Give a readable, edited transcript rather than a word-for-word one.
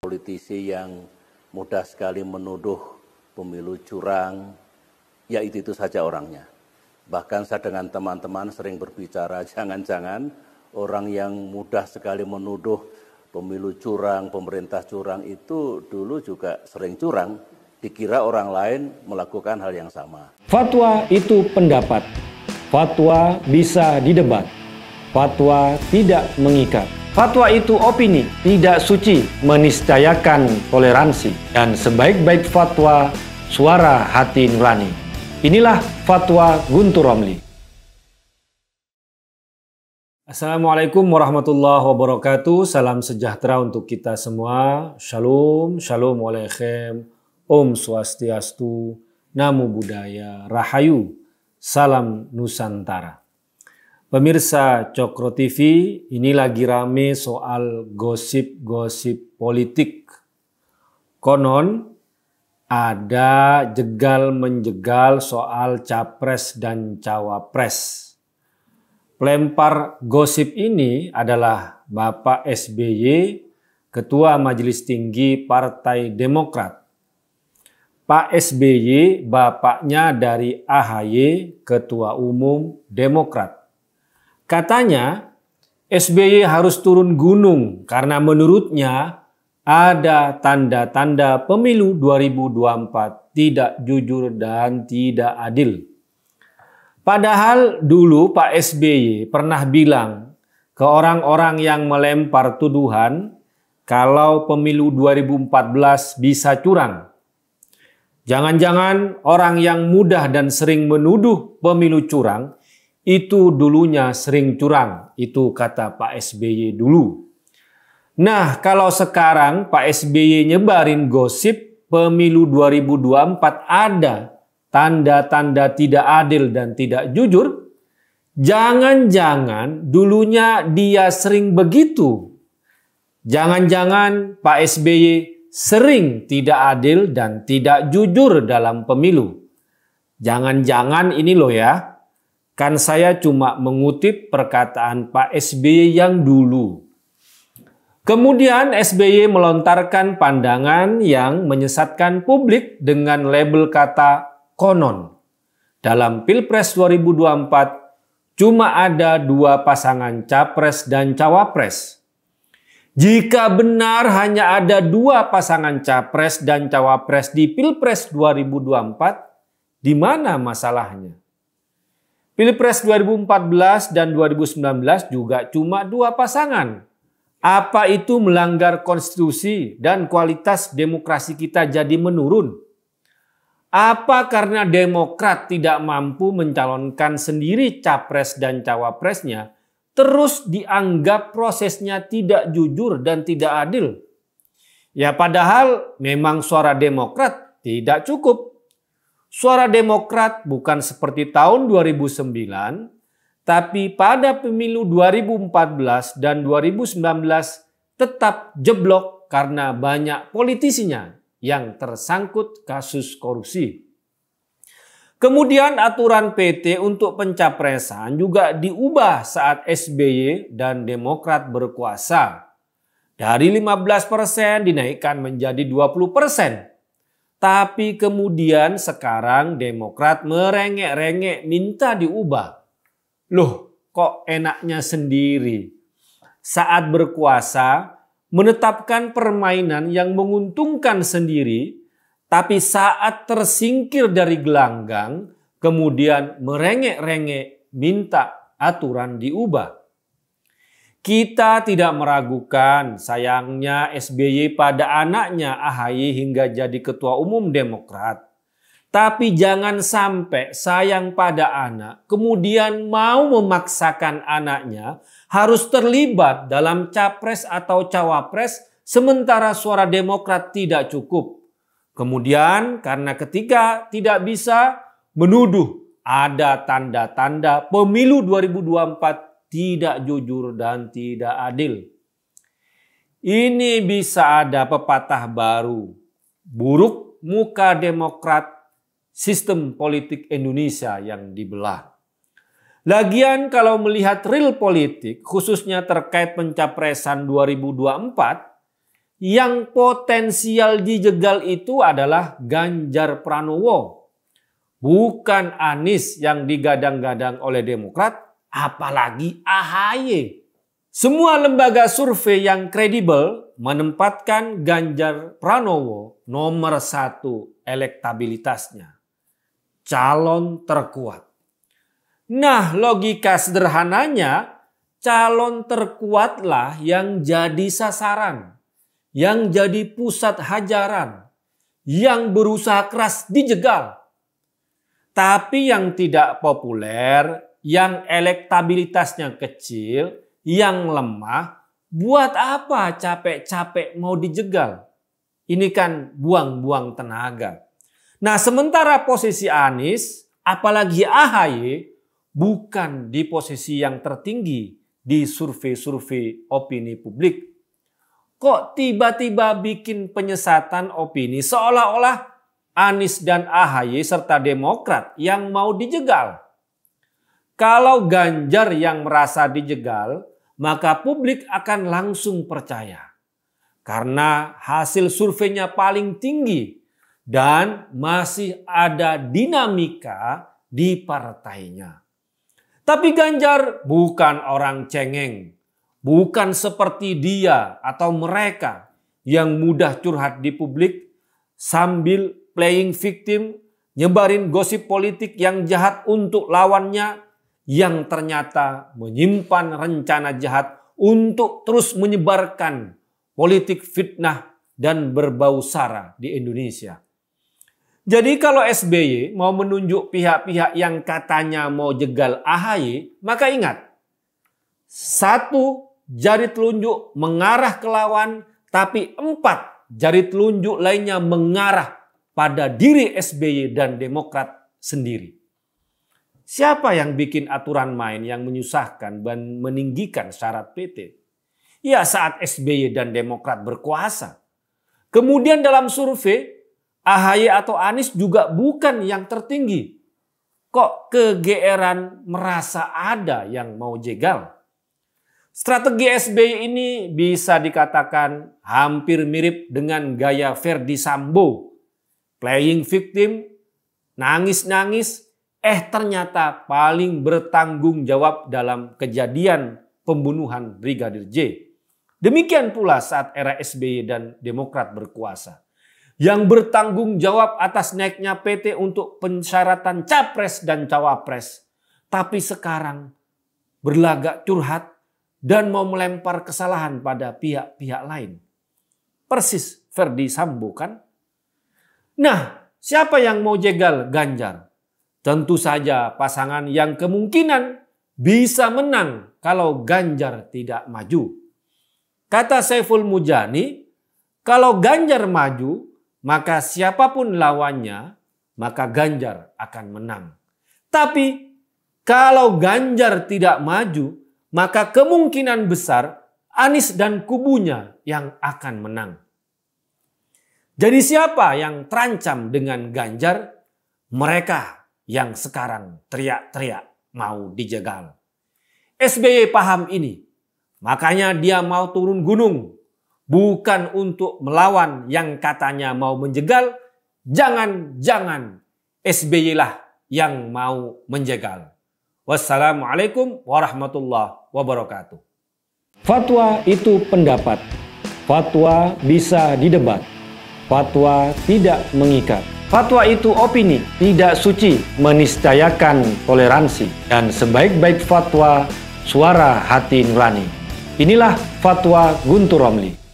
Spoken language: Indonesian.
Politisi yang mudah sekali menuduh pemilu curang, ya itu saja orangnya. Bahkan saya dengan teman-teman sering berbicara, jangan-jangan orang yang mudah sekali menuduh pemilu curang, pemerintah curang itu dulu juga sering curang, dikira orang lain melakukan hal yang sama. Fatwa itu pendapat, fatwa bisa didebat, fatwa tidak mengikat. Fatwa itu opini, tidak suci, meniscayakan toleransi. Dan sebaik-baik fatwa, suara hati nurani. Inilah Fatwa Guntur Romli. Assalamualaikum warahmatullahi wabarakatuh. Salam sejahtera untuk kita semua. Shalom, shalom aleichem, Om Swastiastu, Namo Buddhaya, Rahayu, Salam Nusantara. Pemirsa Cokro TV, ini lagi rame soal gosip-gosip politik. Konon ada jegal-menjegal soal capres dan cawapres. Pelempar gosip ini adalah Bapak SBY, Ketua Majelis Tinggi Partai Demokrat. Pak SBY bapaknya dari AHY, Ketua Umum Demokrat. Katanya SBY harus turun gunung karena menurutnya ada tanda-tanda pemilu 2024 tidak jujur dan tidak adil. Padahal dulu Pak SBY pernah bilang ke orang-orang yang melempar tuduhan kalau pemilu 2014 bisa curang. Jangan-jangan orang yang mudah dan sering menuduh pemilu curang itu dulunya sering curang, itu kata Pak SBY dulu. Nah, kalau sekarang Pak SBY nyebarin gosip pemilu 2024 ada tanda-tanda tidak adil dan tidak jujur, jangan-jangan dulunya dia sering begitu. Jangan-jangan Pak SBY sering tidak adil dan tidak jujur dalam pemilu. Jangan-jangan ini loh ya. Kan saya cuma mengutip perkataan Pak SBY yang dulu. Kemudian SBY melontarkan pandangan yang menyesatkan publik dengan label kata konon. Dalam Pilpres 2024 cuma ada 2 pasangan capres dan cawapres. Jika benar hanya ada 2 pasangan capres dan cawapres di Pilpres 2024, di mana masalahnya? Pilpres 2014 dan 2019 juga cuma 2 pasangan. Apa itu melanggar konstitusi dan kualitas demokrasi kita jadi menurun? Apa karena Demokrat tidak mampu mencalonkan sendiri capres dan cawapresnya, terus dianggap prosesnya tidak jujur dan tidak adil? Ya padahal memang suara Demokrat tidak cukup. Suara Demokrat bukan seperti tahun 2009, tapi pada pemilu 2014 dan 2019 tetap jeblok karena banyak politisinya yang tersangkut kasus korupsi. Kemudian aturan PT untuk pencapresan juga diubah saat SBY dan Demokrat berkuasa. Dari 15% dinaikkan menjadi 20%. Tapi kemudian sekarang Demokrat merengek-rengek minta diubah. Loh, kok enaknya sendiri? Saat berkuasa menetapkan permainan yang menguntungkan sendiri, tapi saat tersingkir dari gelanggang, kemudian merengek-rengek minta aturan diubah. Kita tidak meragukan sayangnya SBY pada anaknya AHY hingga jadi ketua umum Demokrat. Tapi jangan sampai sayang pada anak kemudian mau memaksakan anaknya harus terlibat dalam capres atau cawapres sementara suara Demokrat tidak cukup. Kemudian karena ketiga tidak bisa menuduh ada tanda-tanda pemilu 2024 tidak jujur dan tidak adil. Ini bisa ada pepatah baru. Buruk muka Demokrat, sistem politik Indonesia yang dibelah. Lagian kalau melihat real politik, khususnya terkait pencapresan 2024, yang potensial dijegal itu adalah Ganjar Pranowo, bukan Anies yang digadang-gadang oleh Demokrat, apalagi AHY. Semua lembaga survei yang kredibel menempatkan Ganjar Pranowo nomor 1 elektabilitasnya, calon terkuat. Nah, logika sederhananya, calon terkuatlah yang jadi sasaran, yang jadi pusat hajaran, yang berusaha keras dijegal. Tapi yang tidak populer, yang elektabilitasnya kecil, yang lemah, buat apa capek-capek mau dijegal? Ini kan buang-buang tenaga. Nah, sementara posisi Anies, apalagi AHY, bukan di posisi yang tertinggi di survei-survei opini publik. Kok tiba-tiba bikin penyesatan opini seolah-olah Anies dan AHY serta Demokrat yang mau dijegal? Kalau Ganjar yang merasa dijegal, maka publik akan langsung percaya. Karena hasil surveinya paling tinggi dan masih ada dinamika di partainya. Tapi Ganjar bukan orang cengeng. Bukan seperti dia atau mereka yang mudah curhat di publik sambil playing victim, nyebarin gosip politik yang jahat untuk lawannya, yang ternyata menyimpan rencana jahat untuk terus menyebarkan politik fitnah dan berbau sara di Indonesia. Jadi kalau SBY mau menunjuk pihak-pihak yang katanya mau jegal AHY, maka ingat, 1 jari telunjuk mengarah ke lawan, tapi 4 jari telunjuk lainnya mengarah pada diri SBY dan Demokrat sendiri. Siapa yang bikin aturan main yang menyusahkan dan meninggikan syarat PT? Ya saat SBY dan Demokrat berkuasa. Kemudian dalam survei, AHY atau Anies juga bukan yang tertinggi. Kok kegeeran merasa ada yang mau jegal? Strategi SBY ini bisa dikatakan hampir mirip dengan gaya Ferdy Sambo. Playing victim, nangis-nangis, ternyata paling bertanggung jawab dalam kejadian pembunuhan Brigadir J. Demikian pula saat era SBY dan Demokrat berkuasa. Yang bertanggung jawab atas naiknya PT untuk pensyaratan capres dan cawapres. Tapi sekarang berlagak curhat dan mau melempar kesalahan pada pihak-pihak lain. Persis Ferdy Sambo kan? Nah, siapa yang mau jegal Ganjar? Tentu saja pasangan yang kemungkinan bisa menang kalau Ganjar tidak maju. Kata Saiful Mujani, kalau Ganjar maju, maka siapapun lawannya, maka Ganjar akan menang. Tapi kalau Ganjar tidak maju, maka kemungkinan besar Anies dan kubunya yang akan menang. Jadi siapa yang terancam dengan Ganjar? Mereka yang sekarang teriak-teriak mau dijegal. SBY paham ini, makanya dia mau turun gunung. Bukan untuk melawan yang katanya mau menjegal, jangan-jangan SBY lah yang mau menjegal. Wassalamualaikum warahmatullahi wabarakatuh. Fatwa itu pendapat. Fatwa bisa didebat. Fatwa tidak mengikat. Fatwa itu opini, tidak suci, meniscayakan toleransi. Dan sebaik-baik fatwa, suara hati nurani. Inilah Fatwa Guntur Romli.